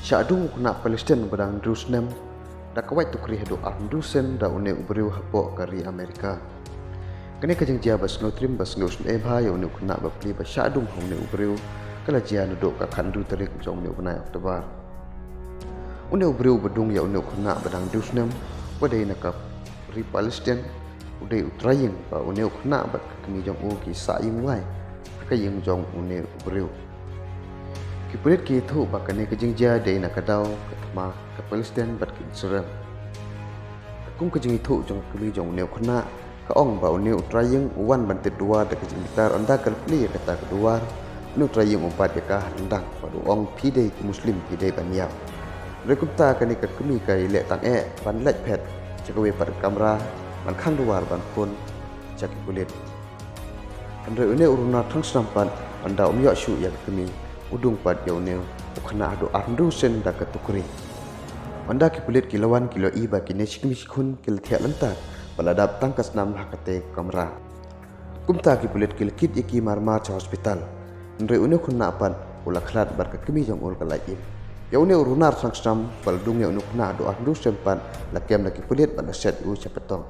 Syadu kuna Palestin badang Jerusalem da kawai tukri hadu Arndusen da une ubriu hapo kari Amerika. Kene kajeng jia bas ngotrim bas ngos ebha ya une kuna bapli ba syadu hone ubriu kala jia nuduk ka kandu terik jong ne unai Oktober. Une ubriu bedung ya une kuna badang Jerusalem wadai nakap ri Palestin udai utrayeng ba une kuna bat kemi jong u ki sa ying wai ka ying jong une ubriu. Kipulit ki thu ba kane kajeng jia dei nakadau katma ka Palestin bat ki Israel. Kung kajeng itu jong kemi jong une kuna ka ong ba une utrayeng wan bantet dua da kajeng gitar anda kal pli kata kedua une utrayeng umpat ya ka rendang padu ong pidei ki muslim pidei banyau. Rekunta kani ka kemi kai le tang ban lek pet cakawe par kamera man khang duar ban pun cak kulit andre une uruna thang sampan anda umya shu ya kemi udung pat ya une ukna adu arndu sen da katukuri anda ki kulit kilawan kilo i ba kine sikmi sikun kil thia lantar baladap tangkas nam hakate kamera kumta ki kulit kil kit iki marma cha hospital andre une khunna pan ula khlat bar ka kemi jong ul kalai ya une urunar sang sam baldung ya une khuna adu arndu sempan la kem la ki kulit ban set u chapatong